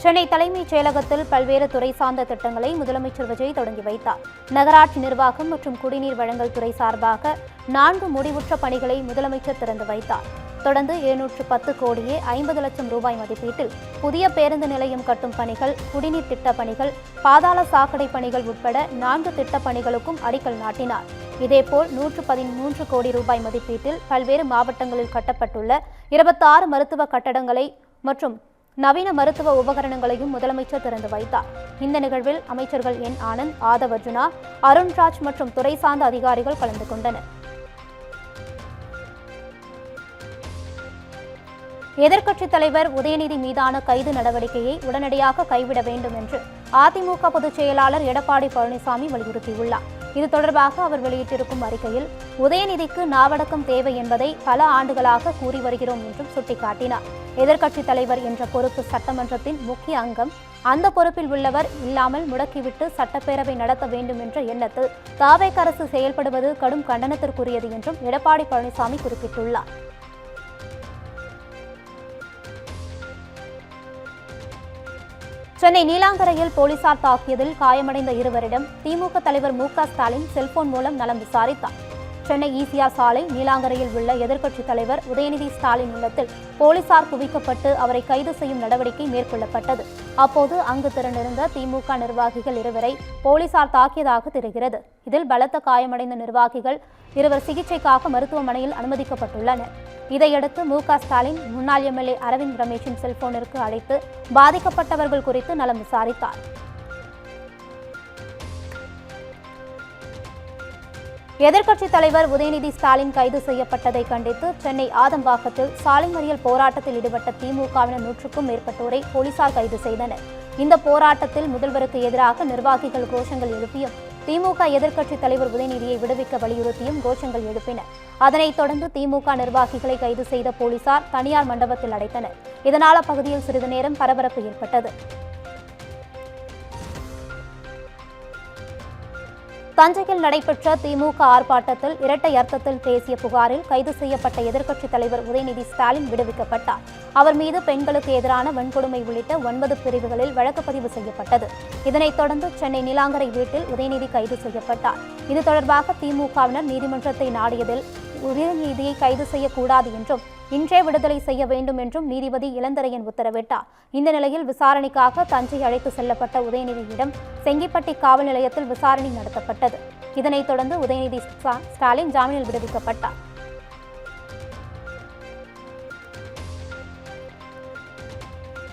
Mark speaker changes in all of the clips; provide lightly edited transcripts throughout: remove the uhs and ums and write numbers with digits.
Speaker 1: சென்னை தலைமைச் செயலகத்தில் பல்வேறு துறை சார்ந்த திட்டங்களை முதலமைச்சர் விஜய் தொடங்கி வைத்தார். நகராட்சி நிர்வாகம் மற்றும் குடிநீர் வழங்கல் துறை சார்பாக 4 முடிவுற்ற பணிகளை முதலமைச்சர் திறந்து வைத்தார். தொடர்ந்து 710 கோடியே 50 லட்சம் ரூபாய் மதிப்பீட்டில் புதிய பேருந்து நிலையம் கட்டும் பணிகள், குடிநீர் திட்டப் பணிகள், பாதாள சாக்கடை பணிகள் உட்பட 4 திட்டப் பணிகளுக்கும் அடிக்கல் நாட்டினார். இதேபோல் 113 கோடி ரூபாய் மதிப்பீட்டில் பல்வேறு மாவட்டங்களில் கட்டப்பட்டுள்ள 26 மருத்துவ கட்டடங்களை மற்றும் நவீன மருத்துவ உபகரணங்களையும் முதலமைச்சர் திறந்து வைத்தார். இந்த நிகழ்வில் அமைச்சர்கள் என் ஆனந்த், ஆதவ் அர்ஜுனா, அருண்ராஜ் மற்றும் துறை சார்ந்த அதிகாரிகள் கலந்து கொண்டனர். எதிர்க்கட்சித் தலைவர் உதயநிதி மீதான கைது நடவடிக்கையை உடனடியாக கைவிட வேண்டும் என்று அதிமுக பொதுச் செயலாளர் எடப்பாடி பழனிசாமி வலியுறுத்தியுள்ளார். இது தொடர்பாக அவர் வெளியிட்டிருக்கும் அறிக்கையில், உதயநிதிக்கு நாவடக்கம் தேவை என்பதை பல ஆண்டுகளாக கூறி வருகிறோம் என்றும் சுட்டிக்காட்டினார். எதிர்க்கட்சித் தலைவர் என்ற பொறுப்பு சட்டமன்றத்தின் முக்கிய அங்கம். அந்த பொறுப்பில் உள்ளவர் இல்லாமல் முடக்கிவிட்டு சட்டப்பேரவை நடத்த வேண்டும் என்ற எண்ணத்தில் தாவேக அரசு செயல்படுவது கடும் கண்டனத்திற்குரியது என்றும் எடப்பாடி பழனிசாமி குறிப்பிட்டுள்ளார். சென்னை நீலாங்கரையில் போலீசார் தாக்கியதில் காயமடைந்த இருவரிடம் திமுக தலைவர் மு.க. ஸ்டாலின் செல்போன் மூலம் நலம் விசாரித்தார். சென்னை ஈசிஆர் சாலை நீலாங்கரையில் உள்ள எதிர்க்கட்சித் தலைவர் உதயநிதி ஸ்டாலின் இல்லத்தில் போலீசார் குவிக்கப்பட்டு அவரை கைது செய்யும் நடவடிக்கை மேற்கொள்ளப்பட்டது. அப்போது அங்கு திரண்டிருந்த திமுக நிர்வாகிகள் இருவரை போலீசார் தாக்கியதாக தெரிகிறது. இதில் பலத்த காயமடைந்த நிர்வாகிகள் இருவர் சிகிச்சைக்காக மருத்துவமனையில் அனுமதிக்கப்பட்டுள்ளனர். இதையடுத்து மு.க. ஸ்டாலின் முன்னாள் எம்எல்ஏ அரவிந்த் ரமேஷின் செல்போனிற்கு அழைத்து பாதிக்கப்பட்டவர்கள் குறித்து நலம் விசாரித்தார். எதிர்க்கட்சித் தலைவர் உதயநிதி ஸ்டாலின் கைது செய்யப்பட்டதை கண்டித்து சென்னை ஆதம்பாக்கத்தில் சாலை மறியல் போராட்டத்தில் ஈடுபட்ட திமுகவினர் 100க்கும் மேற்பட்டோரை போலீசார் கைது செய்தனர். இந்த போராட்டத்தில் முதல்வருக்கு எதிராக நிர்வாகிகள் கோஷங்கள் எழுப்பியும், திமுக எதிர்க்கட்சித் தலைவர் உதயநிதியை விடுவிக்க வலியுறுத்தியும் கோஷங்கள் எழுப்பினர். அதனைத் தொடர்ந்து திமுக நிர்வாகிகளை கைது செய்த போலீசார் தனியார் மண்டபத்தில் அடைத்தனர். இதனால் அப்பகுதியில் சிறிது நேரம் பரபரப்பு ஏற்பட்டது. தஞ்சையில் நடைபெற்ற திமுக ஆர்ப்பாட்டத்தில் இரட்டை அர்த்தத்தில் பேசிய புகாரில் கைது செய்யப்பட்ட எதிர்க்கட்சித் தலைவர் உதயநிதி ஸ்டாலின் விடுவிக்கப்பட்டார். அவர் மீது பெண்களுக்கு எதிரான வன்கொடுமை உள்ளிட்ட 9 பிரிவுகளில் வழக்கு பதிவு செய்யப்பட்டது. இதனைத் தொடர்ந்து சென்னை நீலாங்கரை வீட்டில் உதயநிதி கைது செய்யப்பட்டார். இது தொடர்பாக திமுகவினர் நீதிமன்றத்தை நாடியதில் உதயநிதியை கைது செய்யக்கூடாது என்றும் இன்றே விடுதலை செய்ய வேண்டும் என்றும் நீதிபதி இளந்தரையன் உத்தரவிட்டார். இந்த நிலையில் விசாரணைக்காக தஞ்சை அழைத்து செல்லப்பட்ட உதயநிதியிடம் செங்கிப்பட்டி காவல் நிலையத்தில் விசாரணை நடத்தப்பட்டது. இதனைத் தொடர்ந்து உதயநிதி ஸ்டாலின் ஜாமீனில் விடுவிக்கப்பட்டார்.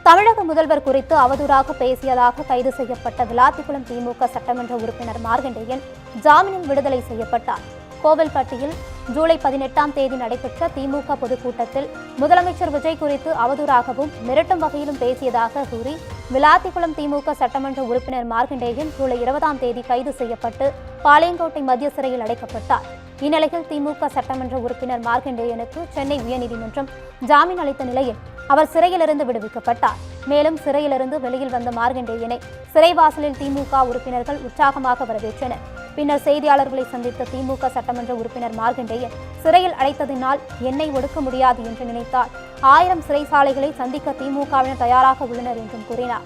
Speaker 1: தமிழக முதல்வர் குறித்து அவதூறாக பேசியதாக கைது செய்யப்பட்ட விளாத்திக்குளம் திமுக சட்டமன்ற உறுப்பினர் மார்கண்டேயன் ஜாமீனில் விடுதலை செய்யப்பட்டார். கோவில்பட்டியில் ஜூலை 18ஆம் தேதி நடைபெற்ற திமுக பொதுக்கூட்டத்தில் முதலமைச்சர் விஜய் குறித்து அவதூறாகவும் மிரட்டும் வகையிலும் பேசியதாக கூறி விளாத்திக்குளம் திமுக சட்டமன்ற உறுப்பினர் மார்கண்டேயன் ஜூலை 20ஆம் தேதி கைது செய்யப்பட்டு பாளையங்கோட்டை மத்திய சிறையில் அடைக்கப்பட்டார். இந்நிலையில் திமுக சட்டமன்ற உறுப்பினர் மார்கண்டேயனுக்கு சென்னை உயர்நீதிமன்றம் ஜாமீன் அளித்த நிலையில் அவர் சிறையிலிருந்து விடுவிக்கப்பட்டார். மேலும் சிறையிலிருந்து வெளியில் வந்த மார்கண்டேயனை சிறைவாசலில் திமுக உறுப்பினர்கள் உற்சாகமாக வரவேற்றனர். பின்னர் செய்தியாளர்களை சந்தித்த திமுக சட்டமன்ற உறுப்பினர் மார்கண்டேயன், சிறையில் அடைத்ததினால் என்னை ஒடுக்க முடியாது என்று நினைத்தால் 1000 சிறைச்சாலைகளை சந்திக்க திமுகவினர் தயாராக உள்ளனர் என்றும் கூறினார்.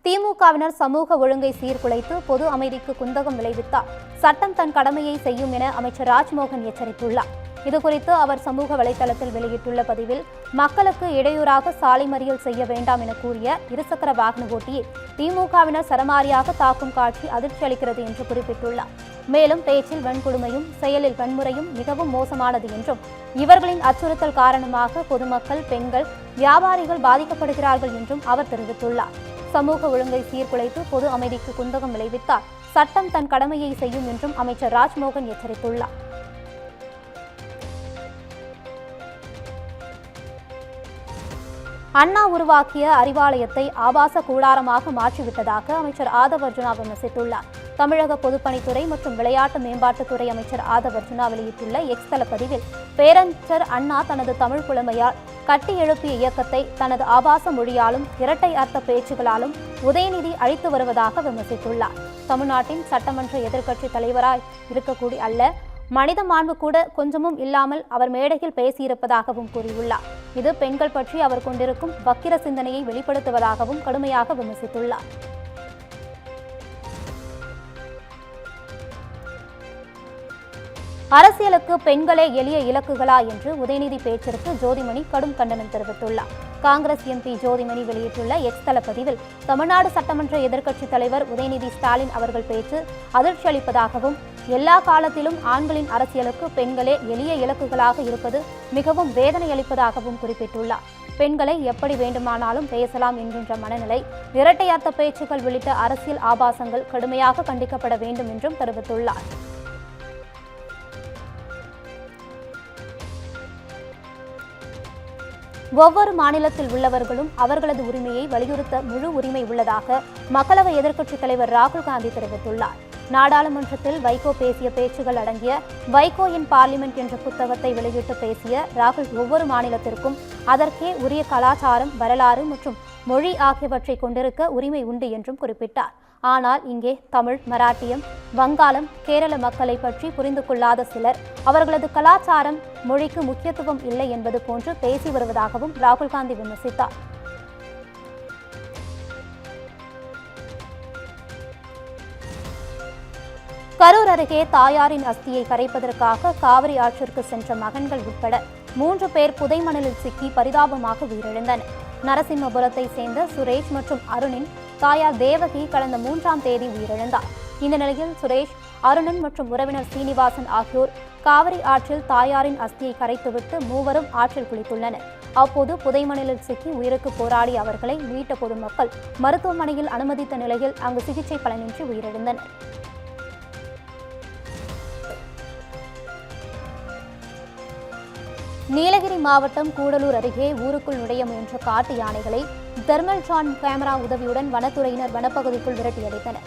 Speaker 1: திமுகவினர் சமூக ஒழுங்கை சீர்குலைத்து பொது அமைதிக்கு குந்தகம் விளைவித்தால் சட்டம் தன் கடமையை செய்யும் என அமைச்சர் ராஜ்மோகன் எச்சரித்துள்ளார். இதுகுறித்து அவர் சமூக வலைதளத்தில் வெளியிட்டுள்ள பதிவில், மக்களுக்கு இடையூறாக சாலை மறியல் செய்ய வேண்டாம் என கூறிய இருசக்கர வாகன ஓட்டியை திமுகவினர் சரமாரியாக தாக்கும் காட்சி அதிர்ச்சி அளிக்கிறது என்று குறிப்பிட்டுள்ளார். மேலும் பேச்சில் வன்கொடுமையும் செயலில் வன்முறையும் மிகவும் மோசமானது என்றும், இவர்களின் அச்சுறுத்தல் காரணமாக பொதுமக்கள், பெண்கள், வியாபாரிகள் பாதிக்கப்படுகிறார்கள் என்றும் அவர் தெரிவித்துள்ளார். சமூக ஒழுங்கை சீர்குலைத்து பொது அமைதிக்கு குந்தகம் விளைவித்தால் சட்டம் தன் கடமையை செய்யும் என்றும் அமைச்சர் ராஜ்மோகன் எச்சரித்துள்ளார். அண்ணா உருவாக்கிய அறிவாலயத்தை ஆபாச கூடாரமாக மாற்றிவிட்டதாக அமைச்சர் ஆதவ் அர்ஜுனா விமர்சித்துள்ளார். தமிழக பொதுப்பணித்துறை மற்றும் விளையாட்டு மேம்பாட்டுத்துறை அமைச்சர் ஆதவ் அர்ஜுனா வெளியிட்டுள்ள எக்ஸ் தள பதிவில், பேரறிஞர் அண்ணா தனது தமிழ் புலமையால் கட்டி எழுப்பிய இயக்கத்தை தனது ஆபாச மொழியாலும் இரட்டை அர்த்த பேச்சுகளாலும் உதயநிதி அழித்து வருவதாக விமர்சித்துள்ளார். தமிழ்நாட்டின் சட்டமன்ற எதிர்க்கட்சி தலைவராய் இருக்கக்கூடிய அல்ல, மனித மாண்பு கூட கொஞ்சமும் இல்லாமல் அவர் மேடையில் பேசியிருப்பதாகவும் கூறியுள்ளார். இது பெண்கள் பற்றி அவர் கொண்டிருக்கும் வக்கிர சிந்தனையை வெளிப்படுத்துவதாகவும் கடுமையாக விமர்சித்துள்ளார். அரசியலுக்கு பெண்களே எளிய இலக்குகளா என்று உதயநிதி பேச்சிற்கு ஜோதிமணி கடும் கண்டனம் தெரிவித்துள்ளார். காங்கிரஸ் எம்பி ஜோதிமணி வெளியிட்டுள்ள எக்ஸ் தள பதிவில் தமிழ்நாடு சட்டமன்ற எதிர்க்கட்சித் தலைவர் உதயநிதி ஸ்டாலின் அவர்கள் பேச்சு அதிர்ச்சி அளிப்பதாகவும், எல்லா காலத்திலும் ஆண்களின் அரசியலுக்கு பெண்களே எளிய இலக்குகளாக இருப்பது மிகவும் வேதனை அளிப்பதாகவும் குறிப்பிட்டுள்ளார். பெண்களை எப்படி வேண்டுமானாலும் பேசலாம் என்கின்ற மனநிலை, இரட்டை அர்த்த பேச்சுக்கள் உள்ளிட்ட அரசியல் ஆபாசங்கள் கடுமையாக கண்டிக்கப்பட வேண்டும் என்றும் தெரிவித்துள்ளார். ஒவ்வொரு மாநிலத்தில் உள்ளவர்களும் அவர்களது உரிமையை வலியுறுத்த முழு உரிமை உள்ளதாக மக்களவை எதிர்க்கட்சித் தலைவர் ராகுல் காந்தி தெரிவித்துள்ளார். நாடாளுமன்றத்தில் வைகோ பேசிய பேச்சுகள் அடங்கிய வைகோ இன் பார்லிமெண்ட் என்ற புத்தகத்தை வெளியிட்டு பேசிய ராகுல் ஒவ்வொரு மாநிலத்திற்கும் அதற்கே உரிய கலாச்சாரம், வரலாறு மற்றும் மொழி ஆகியவற்றை கொண்டிருக்க உரிமை உண்டு என்றும் குறிப்பிட்டார். ஆனால் இங்கே தமிழ், மராட்டியம், வங்காளம், கேரள மக்களை பற்றி புரிந்து கொள்ளாத சிலர் அவர்களது கலாச்சாரம், மொழிக்கு முக்கியத்துவம் இல்லை என்பது போன்று பேசி வருவதாகவும் ராகுல் காந்தி விமர்சித்தார். கரூர் அருகே தாயாரின் அஸ்தியை கரைப்பதற்காக காவிரி ஆற்றிற்கு சென்ற மகன்கள் உட்பட 3 பேர் புதை மணலில் சிக்கி பரிதாபமாக உயிரிழந்தனர். நரசிம்மபுரத்தை சேர்ந்த சுரேஷ் மற்றும் அருணின் தாயார் தேவகி கடந்த 3ஆம் தேதி உயிரிழந்தார். இந்த நிலையில் சுரேஷ், அருணன் மற்றும் உறவினர் சீனிவாசன் ஆகியோர் காவிரி ஆற்றில் தாயாரின் அஸ்தியை கரைத்துவிட்டு மூவரும் ஆற்றில் குளித்துள்ளனர். அப்போது புதைமணலில் சிக்கி உயிருக்கு போராடிய அவர்களை மீட்ட பொதுமக்கள் மருத்துவமனையில் அனுமதித்த நிலையில் அங்கு சிகிச்சை பலனின்றி உயிரிழந்தனர். நீலகிரி மாவட்டம் கூடலூர் அருகே ஊருக்குள் நுழைய முயன்ற காட்டு யானைகளை தெர்மல் ட்ரோன் கேமரா உதவியுடன் வனத்துறையினர் வனப்பகுதிக்குள் விரட்டியடித்தனர்.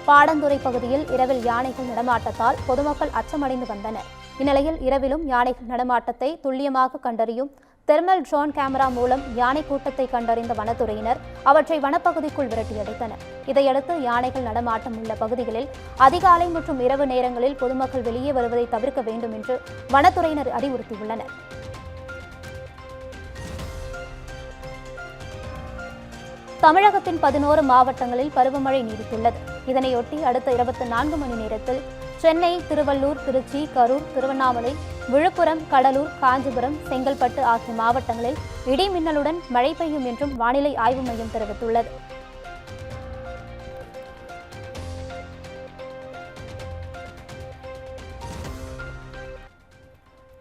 Speaker 1: பாடந்துறை பகுதியில் இரவில் யானைகள் நடமாட்டத்தால் பொதுமக்கள் அச்சமடைந்து வந்தனர். இந்நிலையில் இரவிலும் யானைகள் நடமாட்டத்தை துல்லியமாக கண்டறியும் தெர்மல் ட்ரோன் கேமரா மூலம் யானை கூட்டத்தை கண்டறிந்த வனத்துறையினர் அவற்றை வனப்பகுதிக்குள் விரட்டியடித்தனர். இதையடுத்து யானைகள் நடமாட்டம் உள்ள பகுதிகளில் அதிகாலை மற்றும் இரவு நேரங்களில் பொதுமக்கள் வெளியே வருவதை தவிர்க்க வேண்டும் என்று வனத்துறையினர் அறிவுறுத்தியுள்ளனர். தமிழகத்தின் 11 மாவட்டங்களில் பருவமழை நீடித்துள்ளது. இதனையொட்டி அடுத்த 24 மணி நேரத்தில் சென்னை, திருவள்ளூர், திருச்சி, கரூர், திருவண்ணாமலை, விழுப்புரம், கடலூர், காஞ்சிபுரம், செங்கல்பட்டு ஆகிய மாவட்டங்களில் இடி மின்னலுடன் மழை பெய்யும் என்றும் வானிலை ஆய்வு மையம் தெரிவித்துள்ளது.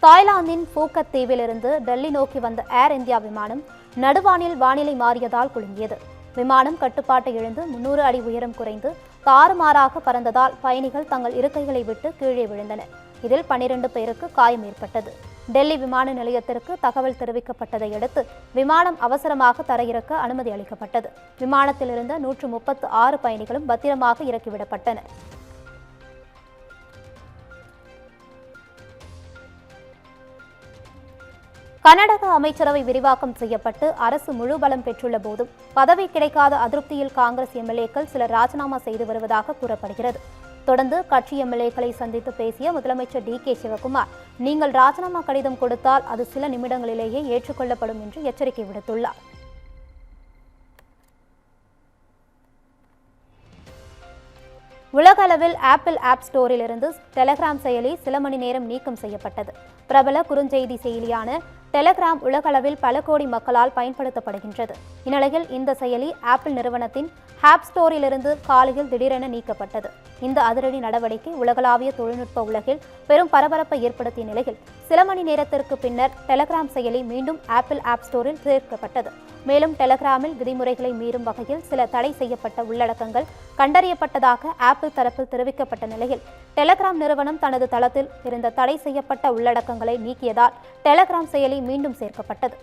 Speaker 1: தாய்லாந்தின் பூக்கத் தீவிலிருந்து டெல்லி நோக்கி வந்த ஏர் இந்தியா விமானம் நடுவானில் வானிலை மாறியதால் குலுங்கியது. விமானம் கட்டுப்பாட்டை இழந்து 300 அடி உயரம் குறைந்து தாறுமாறாக பறந்ததால் பயணிகள் தங்கள் இருக்கைகளை விட்டு கீழே விழுந்தனர். இதில் 12 பேருக்கு காயம் ஏற்பட்டது. டெல்லி விமான நிலையத்திற்கு தகவல் தெரிவிக்கப்பட்டதை அடுத்து விமானம் அவசரமாக தரையிறக்க அனுமதி அளிக்கப்பட்டது. விமானத்தில் இருந்த 136 பயணிகளும் பத்திரமாக இறக்கிவிடப்பட்டனர். கர்நாடக அமைச்சரவை விரிவாக்கம் செய்யப்பட்டு அரசு முழு பலம் பெற்றுள்ள போதும் பதவி கிடைக்காத அதிருப்தியில் காங்கிரஸ் எம்எல்ஏக்கள் சிலர் ராஜினாமா செய்து வருவதாக கூறப்படுகிறது. தொடர்ந்து கட்சி எம்எல்ஏக்களை சந்தித்து பேசிய முதலமைச்சர் டி.கே. சிவகுமார், நீங்கள் ராஜினாமா கடிதம் கொடுத்தால் அது சில நிமிடங்களிலேயே ஏற்றுக்கொள்ளப்படும் என்று எச்சரிக்கை விடுத்துள்ளார். உலக அளவில் ஆப்பிள் ஆப் ஸ்டோரில் இருந்து டெலகிராம் செயலி சில மணி நேரம் நீக்கம் செய்யப்பட்டது. பிரபல குறுஞ்செய்தி செயலியான டெலகிராம் உலகளவில் பல கோடி மக்களால் பயன்படுத்தப்படுகின்றது. இந்நிலையில் இந்த செயலி ஆப்பிள் நிறுவனத்தின் ஆப் ஸ்டோரிலிருந்து காலையில் திடீரென நீக்கப்பட்டது. இந்த அதிரடி நடவடிக்கை உலகளாவிய தொழில்நுட்ப உலகில் பெரும் பரபரப்பை ஏற்படுத்திய நிலையில் சில மணி நேரத்திற்கு பின்னர் டெலகிராம் செயலி மீண்டும் ஆப்பிள் ஆப் ஸ்டோரில் சேர்க்கப்பட்டது. மேலும் டெலகிராமில் விதிமுறைகளை மீறும் வகையில் சில தடை செய்யப்பட்ட உள்ளடக்கங்கள் கண்டறியப்பட்டதாக ஆப்பிள் தரப்பில் தெரிவிக்கப்பட்ட நிலையில் டெலகிராம் நிறுவனம் தனது தளத்தில் இருந்த தடை செய்யப்பட்ட உள்ளடக்கங்களை நீக்கியதால் டெலகிராம் செயலி மீண்டும் சேர்க்கப்பட்டது.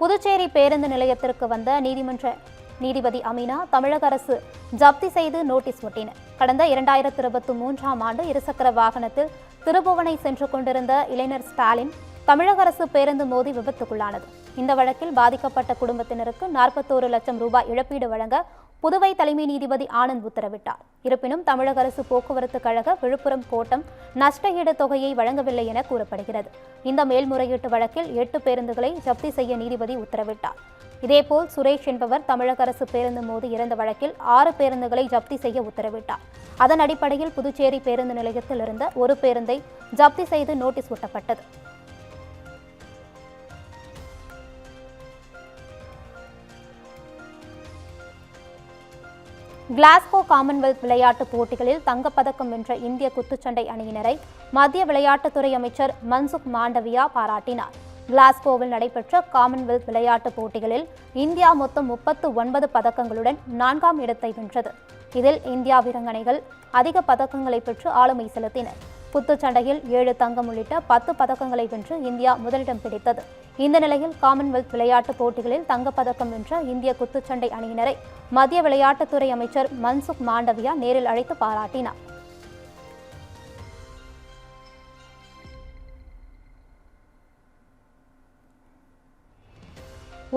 Speaker 1: புதுச்சேரி பேருந்து நிலையத்திற்கு வந்த நீதிபதி அமீனா தமிழக அரசு ஜப்தி செய்து நோட்டீஸ் ஒட்டினர். கடந்த 2023ஆம் ஆண்டு இருசக்கர வாகனத்தில் திருபுவனை சென்று கொண்டிருந்த இளைஞர் ஸ்டாலின் தமிழக அரசு பேருந்து மோதி விபத்துக்குள்ளானது. இந்த வழக்கில் பாதிக்கப்பட்ட குடும்பத்தினருக்கு 41 லட்சம் ரூபாய் இழப்பீடு வழங்க புதுவை தலைமை நீதிபதி ஆனந்த் உத்தரவிட்டார். இருப்பினும் தமிழக அரசு போக்குவரத்து கழக விழுப்புரம் கோட்டம் நஷ்டஈடு தொகையை வழங்கவில்லை என கூறப்படுகிறது. இந்த மேல்முறையீட்டு வழக்கில் 8 பேருந்துகளை ஜப்தி செய்ய நீதிபதி உத்தரவிட்டார். இதேபோல் சுரேஷ் என்பவர் தமிழக அரசு பேருந்து மோதி இறந்த வழக்கில் 6 பேருந்துகளை ஜப்தி செய்ய உத்தரவிட்டார். அதன் அடிப்படையில் புதுச்சேரி பேருந்து நிலையத்தில் இருந்த ஒரு பேருந்தை ஜப்தி செய்து நோட்டீஸ் ஒட்டப்பட்டது. கிளாஸ்கோ காமன்வெல்த் விளையாட்டுப் போட்டிகளில் தங்கப்பதக்கம் வென்ற இந்திய குத்துச்சண்டை அணியினரை மத்திய விளையாட்டுத்துறை அமைச்சர் மன்சுக் மாண்டவியா பாராட்டினார். கிளாஸ்கோவில் நடைபெற்ற காமன்வெல்த் விளையாட்டுப் போட்டிகளில் இந்தியா மொத்தம் 39 பதக்கங்களுடன் 4ஆம் இடத்தை வென்றது. இதில் இந்தியா வீராங்கனைகள் அதிக பதக்கங்களை பெற்று ஆளுமை செலுத்தினர். குத்துச்சண்டையில் 7 தங்கம் உள்ளிட்ட 10 பதக்கங்களை வென்று இந்தியா முதலிடம் பிடித்தது. இந்த நிலையில் காமன்வெல்த் விளையாட்டுப் போட்டிகளில் தங்கப்பதக்கம் வென்ற இந்திய குத்துச்சண்டை அணியினரை மத்திய விளையாட்டுத்துறை அமைச்சர் மன்சுக் மாண்டவியா நேரில் அழைத்து பாராட்டினார்.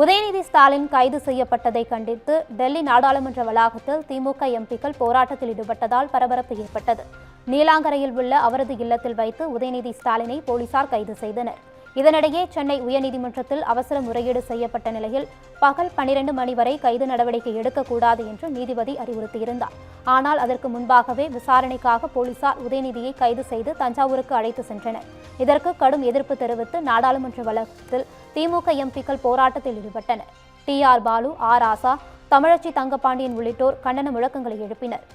Speaker 1: உதயநிதி ஸ்டாலின் கைது செய்யப்பட்டதை கண்டித்து டெல்லி நாடாளுமன்ற வளாகத்தில் திமுக எம்பிக்கள் போராட்டத்தில் ஈடுபட்டதால் பரபரப்பு ஏற்பட்டது. நீலாங்கரையில் உள்ள அவரது இல்லத்தில் வைத்து உதயநிதி ஸ்டாலினை போலீசார் கைது செய்தனர். இதனிடையே சென்னை உயர்நீதிமன்றத்தில் அவசர முறையீடு செய்யப்பட்ட நிலையில் பகல் 12 மணி வரை கைது நடவடிக்கை எடுக்கக்கூடாது என்று நீதிபதி அறிவுறுத்தியிருந்தார். ஆனால் அதற்கு முன்பாகவே விசாரணைக்காக போலீசார் உதயநிதியை கைது செய்து தஞ்சாவூருக்கு அழைத்து சென்றனர். இதற்கு கடும் எதிர்ப்பு தெரிவித்து நாடாளுமன்ற வளாகத்தில் திமுக எம்பிக்கள் போராட்டத்தில் ஈடுபட்டனர். டி.ஆர். பாலு, ஆர். ராசா, தமிழச்சி தங்கபாண்டியன் உள்ளிட்டோர் கண்டன முழக்கங்களை எழுப்பினர்.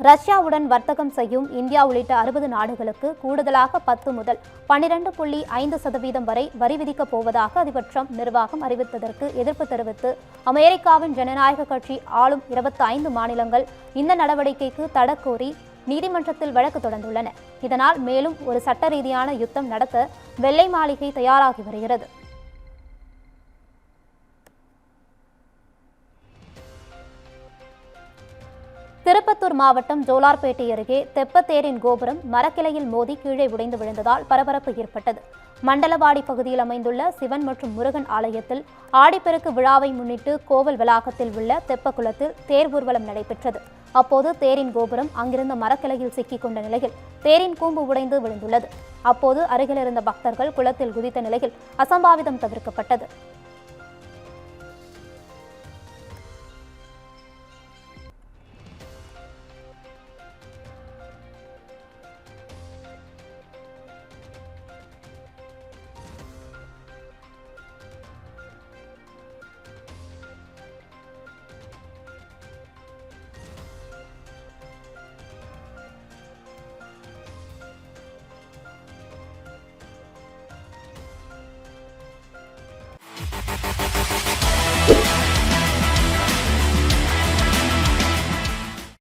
Speaker 1: ரஷ்யாவுடன் வர்த்தகம் செய்யும் இந்தியா உள்ளிட்ட 60 நாடுகளுக்கு கூடுதலாக 10 முதல் 12.5% வரை வரி விதிக்கப் போவதாக அதிபர் ட்ரம்ப் நிர்வாகம் அறிவித்ததற்கு எதிர்ப்பு தெரிவித்து அமெரிக்காவின் ஜனநாயக கட்சி ஆளும் 25 மாநிலங்கள் இந்த நடவடிக்கைக்கு தடை கோரி நீதிமன்றத்தில் வழக்கு தொடர்ந்துள்ளன. இதனால் மேலும் ஒரு சட்ட ரீதியான யுத்தம் நடத்த வெள்ளை மாளிகை தயாராகி வருகிறது. திருப்பத்தூர் மாவட்டம் ஜோலார்பேட்டை அருகே தெப்பத்தேரின் கோபுரம் மரக்கிளையில் மோதி கீழே உடைந்து விழுந்ததால் பரபரப்பு ஏற்பட்டது. மண்டலவாடி பகுதியில் அமைந்துள்ள சிவன் மற்றும் முருகன் ஆலயத்தில் ஆடிப்பெருக்கு விழாவை முன்னிட்டு கோவில் வளாகத்தில் உள்ள தெப்பக்குளத்தில் தேர் ஊர்வலம் நடைபெற்றது. அப்போது தேரின் கோபுரம் அங்கிருந்த மரக்கிளையில் சிக்கிக் கொண்ட நிலையில் தேரின் கூம்பு உடைந்து விழுந்துள்ளது. அப்போது அருகில் இருந்த பக்தர்கள் குளத்தில் குதித்த நிலையில் அசம்பாவிதம் தவிர்க்கப்பட்டது.